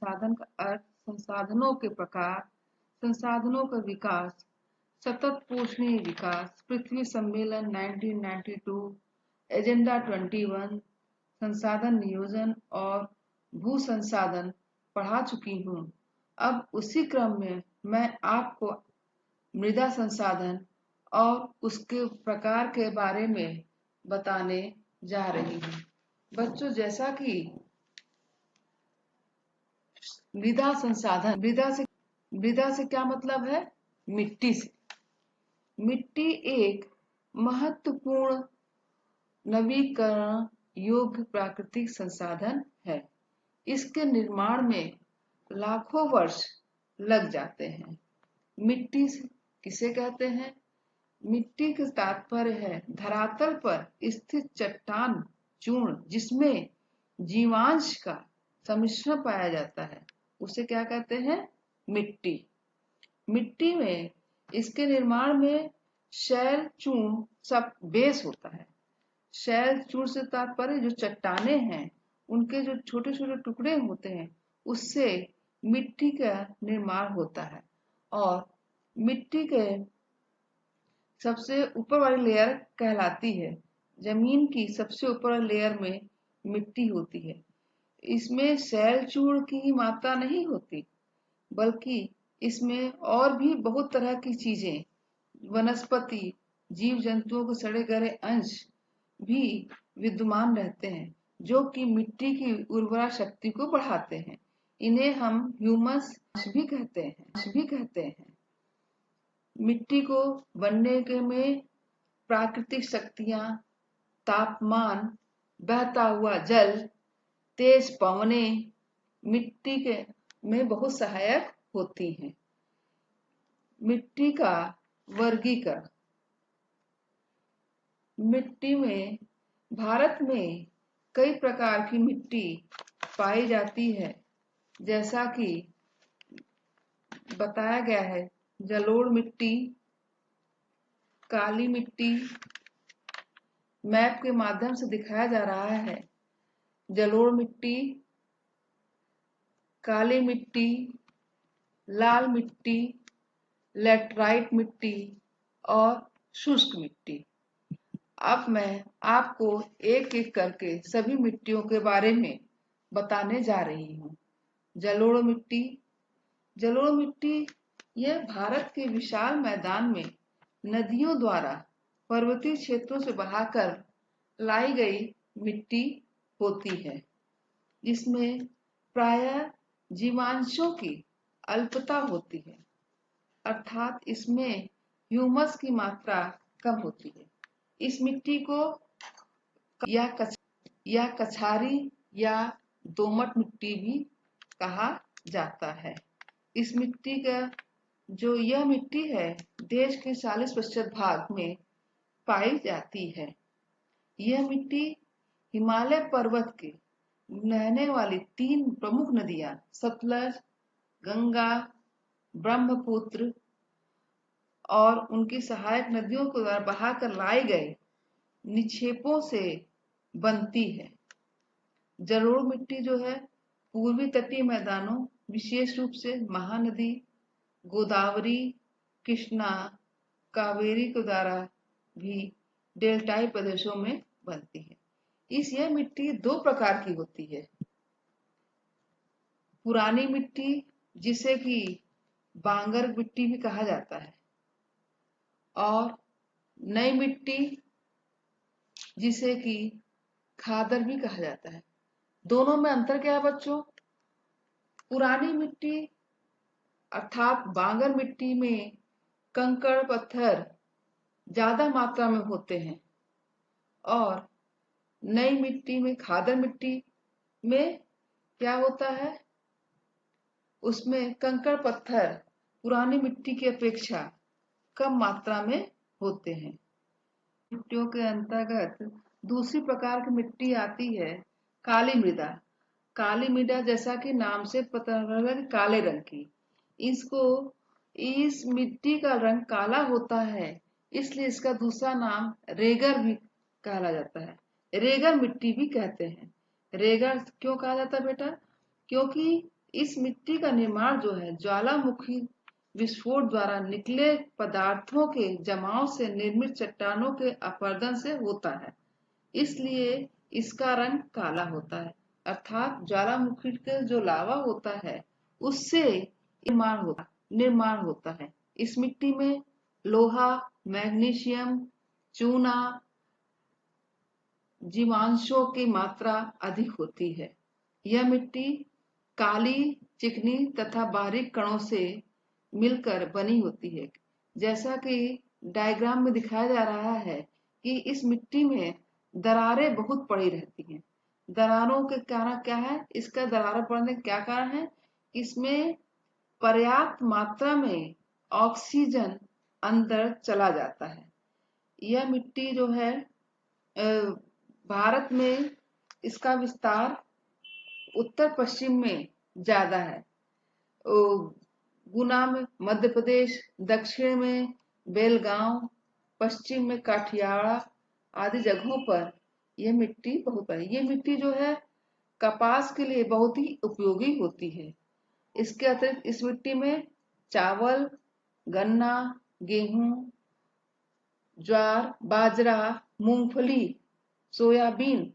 संसाधन का अर्थ संसाधनों के प्रकार, संसाधनों का विकास, सतत पोषणीय विकास, पृथ्वी सम्मेलन 1992, एजेंडा 21, संसाधन नियोजन और भू संसाधन पढ़ा चुकी हूँ। अब उसी क्रम में मैं आपको मृदा संसाधन और उसके प्रकार के बारे में बताने जा रही हूँ। बच्चों, जैसा कि मृदा संसाधन, मृदा से क्या मतलब है? मिट्टी से। मिट्टी एक महत्वपूर्ण नवीकरण योग्य प्राकृतिक संसाधन है। इसके निर्माण में लाखों वर्ष लग जाते हैं। मिट्टी किसे कहते हैं? मिट्टी का तात्पर्य है धरातल पर स्थित चट्टान चूर्ण जिसमें जीवांश का सम्मिश्रण पाया जाता है, उसे क्या कहते हैं? मिट्टी। मिट्टी में इसके निर्माण में शैल चूर्ण सब बेस होता है। शैल चूर्ण से तात्पर्य जो चट्टाने हैं उनके जो छोटे छोटे टुकड़े होते हैं उससे मिट्टी का निर्माण होता है। और मिट्टी के सबसे ऊपर वाली लेयर कहलाती है, जमीन की सबसे ऊपर वाली लेयर में मिट्टी होती है। इसमें शैल चूर्ण की ही मात्रा नहीं होती, बल्कि इसमें और भी बहुत तरह की चीजें, वनस्पति, जीव जंतुओं के सड़े गले अंश भी विद्यमान रहते हैं, जो कि मिट्टी की उर्वरा शक्ति को बढ़ाते हैं। इन्हें हम ह्यूमस भी कहते हैं। मिट्टी को बनने के में प्राकृतिक शक्तियां, तापमान, बहता हुआ जल, तेज पवनें मिट्टी के में बहुत सहायक होती हैं। मिट्टी का वर्गीकरण। मिट्टी में भारत में कई प्रकार की मिट्टी पाई जाती है, जैसा कि बताया गया है। जलोढ़ मिट्टी, काली मिट्टी, मैप के माध्यम से दिखाया जा रहा है। जलोढ़ मिट्टी, काली मिट्टी, लाल मिट्टी, लैटराइट मिट्टी और शुष्क मिट्टी। अब मैं आपको एक एक करके सभी मिट्टियों के बारे में बताने जा रही हूँ। जलोढ़ मिट्टी। जलोढ़ मिट्टी यह भारत के विशाल मैदान में नदियों द्वारा पर्वतीय क्षेत्रों से बहाकर लाई गई मिट्टी होती है, जिसमें प्रायः जीवांशों की अल्पता होती है, अर्थात इसमें ह्यूमस की मात्रा कम होती है। इस मिट्टी को या कछारी या दोमट मिट्टी भी कहा जाता है। इस मिट्टी का यह मिट्टी है देश के 40% भाग में पाई जाती है। यह मिट्टी हिमालय पर्वत के बहने वाली 3 प्रमुख नदियां सतलज, गंगा, ब्रह्मपुत्र और उनकी सहायक नदियों को द्वारा बहाकर लाए गए निक्षेपों से बनती है। जलोढ़ मिट्टी जो है पूर्वी तटीय मैदानों, विशेष रूप से महानदी, गोदावरी, कृष्णा, कावेरी के द्वारा भी डेल्टाई प्रदेशों में बनती है। यह मिट्टी 2 प्रकार की होती है। पुरानी मिट्टी, जिसे कि बांगर मिट्टी भी कहा जाता है, और नई मिट्टी, जिसे कि खादर भी कहा जाता है। दोनों में अंतर क्या है बच्चों? पुरानी मिट्टी अर्थात बांगर मिट्टी में कंकड़ पत्थर ज्यादा मात्रा में होते हैं, और नई मिट्टी में, खादर मिट्टी में क्या होता है? उसमें कंकड़ पत्थर पुरानी मिट्टी की अपेक्षा कम मात्रा में होते हैं। मिट्टियों के अंतर्गत दूसरी प्रकार की मिट्टी आती है काली मृदा। काली मृदा जैसा कि नाम से पता लगा, काले रंग की। इस मिट्टी का रंग काला होता है, इसलिए इसका दूसरा नाम रेगर भी कहा जाता है। रेगर मिट्टी भी कहते हैं। रेगर क्यों कहा जाता है बेटा? क्योंकि इस मिट्टी का निर्माण जो है ज्वालामुखी विस्फोट द्वारा निकले पदार्थों के जमाव से निर्मित चट्टानों के अपरदन से होता है, इसलिए इसका रंग काला होता है। अर्थात ज्वालामुखी का जो लावा होता है उससे निर्माण होता है। इस मिट्टी में लोहा, मैग्नीशियम, चूना, जीवांशों की मात्रा अधिक होती है। यह मिट्टी काली, चिकनी तथा बारीक कणों से मिलकर बनी होती है। जैसा कि डायग्राम में दिखाया जा रहा है कि इस मिट्टी में दरारें बहुत पड़ी रहती हैं। दरारों के कारण क्या है? इसका दरारें पड़ने का क्या कारण है? इसमें पर्याप्त मात्रा में ऑक्सीजन अंदर चला जाता है। यह मिट्टी जो है भारत में इसका विस्तार उत्तर पश्चिम में ज्यादा है। गुना में मध्य प्रदेश, दक्षिण में बेलगांव, पश्चिम में काठियावाड़ आदि जगहों पर यह मिट्टी बहुत है। ये मिट्टी जो है कपास के लिए बहुत ही उपयोगी होती है। इसके अतिरिक्त इस मिट्टी में चावल, गन्ना, गेहूं, ज्वार, बाजरा, मूंगफली, सोयाबीन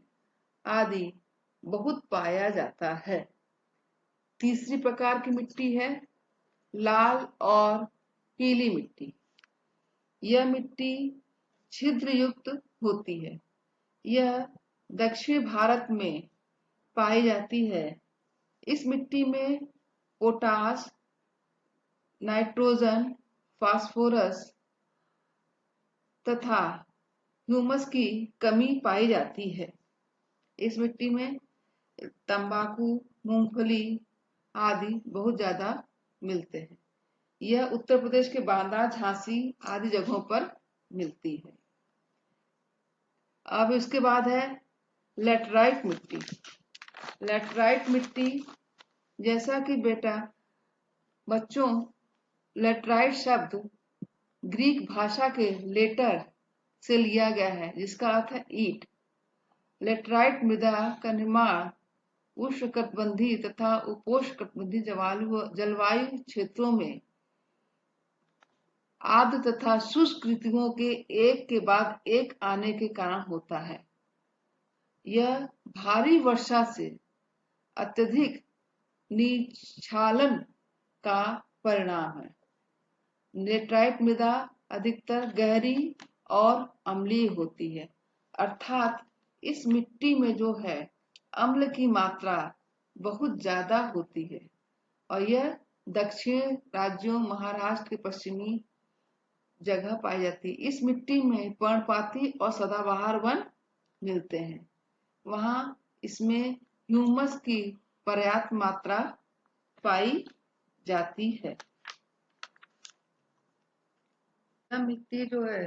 आदि बहुत पाया जाता है। तीसरी प्रकार की मिट्टी है लाल और पीली मिट्टी। यह मिट्टी छिद्र युक्त होती है। यह दक्षिण भारत में पाई जाती है। इस मिट्टी में पोटास, नाइट्रोजन, फास्फोरस तथा ह्यूमस की कमी पाई जाती है। इस मिट्टी में तंबाकू, मूंगफली आदि बहुत ज्यादा मिलते हैं। यह उत्तर प्रदेश के बांदा, झांसी आदि जगहों पर मिलती है। अब इसके बाद है लेटराइट मिट्टी। लेटराइट मिट्टी, जैसा कि बच्चों, लेटराइट शब्द ग्रीक भाषा के लेटर से लिया गया है जिसका अर्थ है ईंट। लेटराइट मृदा का निर्माण उष्णकटिबंधीय तथा उपोष्णकटिबंधीय जलवायु क्षेत्रों में आर्द्र तथा शुष्क ऋतुओं के एक के बाद एक आने के कारण होता है। यह भारी वर्षा से अत्यधिक निस्खलन का परिणाम है। लेटराइट मृदा अधिकतर गहरी और अम्लीय होती है, अर्थात इस मिट्टी में जो है अम्ल की मात्रा बहुत ज्यादा होती है और यह दक्षिण राज्यों, महाराष्ट्र के पश्चिमी जगह पाई जाती है। इस मिट्टी में पर्णपाती और सदाबहार वन मिलते हैं। वहां इसमें ह्यूमस की पर्याप्त मात्रा पाई जाती है। यह मिट्टी जो है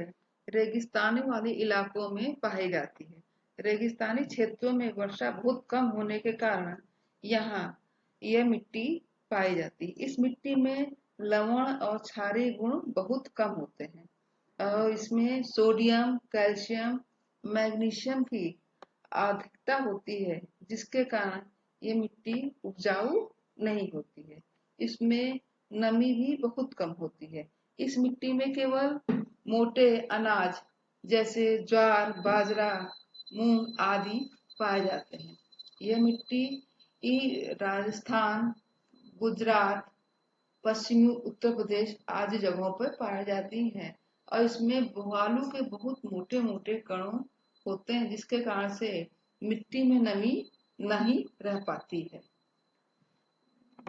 रेगिस्तानी वाले इलाकों में पाई जाती है। रेगिस्तानी क्षेत्रों में वर्षा बहुत कम होने के कारण यहाँ यह मिट्टी पाई जाती है। इस मिट्टी में लवण और क्षारीय गुण बहुत कम होते हैं और इसमें सोडियम, कैल्शियम, मैग्नीशियम की अधिकता होती है, जिसके कारण ये मिट्टी उपजाऊ नहीं होती है। इसमें नमी भी बहुत कम होती है। इस मिट्टी में केवल मोटे अनाज जैसे ज्वार, बाजरा, मूंग आदि पाए जाते हैं। यह मिट्टी राजस्थान, गुजरात, पश्चिमी उत्तर प्रदेश आदि जगहों पर पाई जाती हैं और इसमें बालू के बहुत मोटे मोटे कणों होते हैं, जिसके कारण से मिट्टी में नमी नहीं रह पाती है।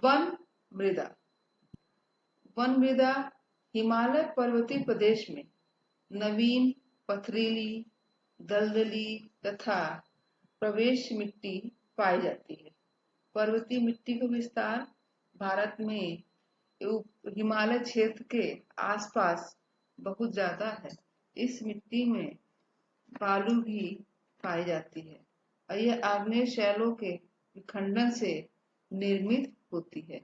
वन मृदा। वन मृदा हिमालय पर्वतीय प्रदेश में नवीन, पथरीली, दलदली तथा प्रवेश मिट्टी पाई जाती है। पर्वतीय मिट्टी का विस्तार भारत में हिमालय क्षेत्र के आसपास बहुत ज्यादा है। इस मिट्टी में बालू भी पाई जाती है और यह आग्नेय शैलों के विखंडन से निर्मित होती है।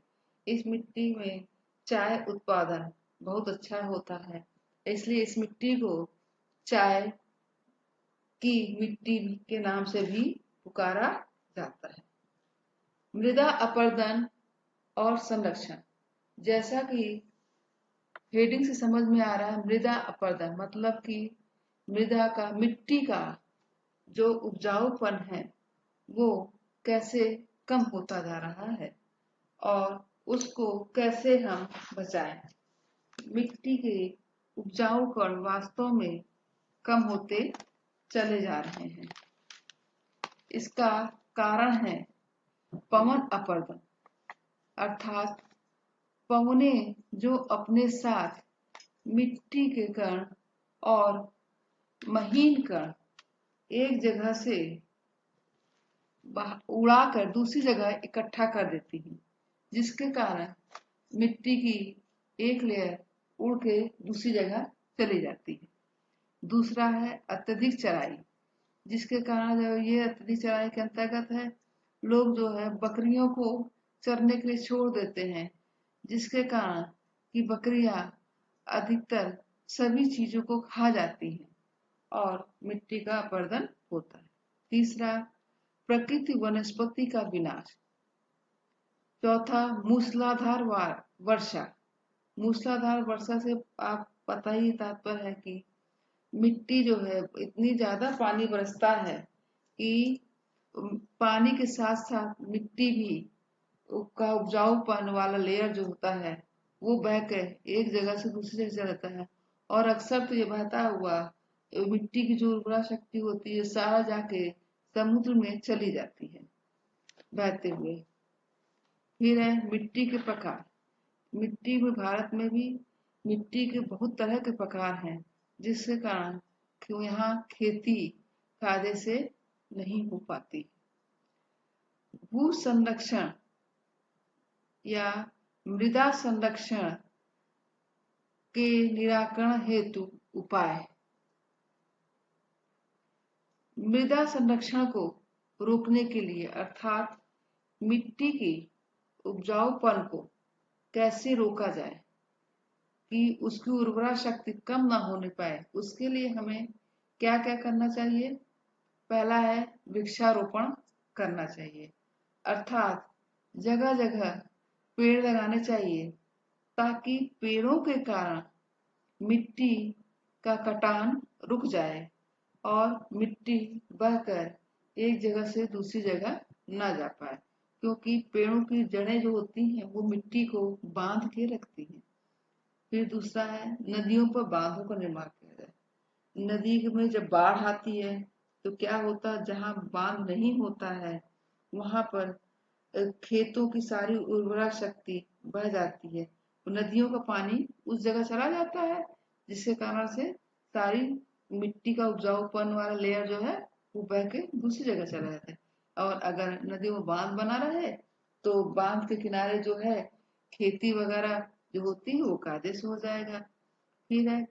इस मिट्टी में चाय उत्पादन बहुत अच्छा होता है, इसलिए इस मिट्टी को चाय की मिट्टी के नाम से भी पुकारा जाता है। मृदा अपरदन और संरक्षण। जैसा कि हेडिंग से समझ में आ रहा है, मृदा अपरदन मतलब कि मृदा का, मिट्टी का जो उपजाऊपन है वो कैसे कम होता जा रहा है और उसको कैसे हम बचाएं। मिट्टी के उपजाऊ कण वास्तव में कम होते चले जा रहे हैं। इसका कारण है पवन अपरदन, अर्थात पवने जो अपने साथ मिट्टी के कण और महीन कण एक जगह से उड़ाकर दूसरी जगह इकट्ठा कर देती हैं, जिसके कारण मिट्टी की एक लेयर उड़ के दूसरी जगह चली जाती है। दूसरा है अत्यधिक चराई, जिसके कारण जो ये अत्यधिक चराई के अंतर्गत है, लोग जो है बकरियों को चरने के लिए छोड़ देते हैं, जिसके कारण कि बकरियां अधिकतर सभी चीजों को खा जाती हैं और मिट्टी का अपरदन होता है। तीसरा, प्रकृति वनस्पति का विनाश। चौथा, मूसलाधार वर्षा। मूसलाधार वर्षा से आप पता ही तात्पर्य है कि मिट्टी जो है इतनी ज्यादा पानी बरसता है कि पानी के साथ साथ मिट्टी भी का उपजाऊपन वाला लेयर जो होता है वो बह के एक जगह से दूसरी जगह चला जाता है और अक्सर तो ये बहता हुआ मिट्टी की जो उर्वरा शक्ति होती है सारा जाके समुद्र में चली जाती है बहते हुए। फिर है मिट्टी के प्रकार। मिट्टी में, भारत में भी मिट्टी के बहुत तरह के प्रकार हैं, जिसके कारण क्यों यहाँ खेती कायदे से नहीं हो पाती। भू संरक्षण या मृदा संरक्षण के निराकरण हेतु उपाय। मृदा संरक्षण को रोकने के लिए अर्थात मिट्टी की उपजाऊपन को कैसे रोका जाए कि उसकी उर्वरा शक्ति कम ना होने पाए, उसके लिए हमें क्या क्या करना चाहिए। पहला है वृक्षारोपण करना चाहिए, अर्थात जगह जगह पेड़ लगाने चाहिए ताकि पेड़ों के कारण मिट्टी का कटान रुक जाए और मिट्टी बहकर एक जगह से दूसरी जगह ना जा पाए, क्योंकि पेड़ों की जड़ें जो होती हैं वो मिट्टी को बांध के रखती हैं। फिर दूसरा है नदियों पर बांधों का निर्माण किया जाए। नदी में जब बाढ़ आती है तो क्या होता है, जहाँ बांध नहीं होता है वहां पर खेतों की सारी उर्वरा शक्ति बह जाती है, तो नदियों का पानी उस जगह चला जाता है, जिसके कारण से सारी मिट्टी का उपजाऊपन वाला लेयर जो है वो बह के दूसरी जगह चला जाता है। और अगर नदियों में बांध बना रहे तो बांध के किनारे जो है खेती वगैरह जो होती है वो कायदे से हो जाएगा। फिर है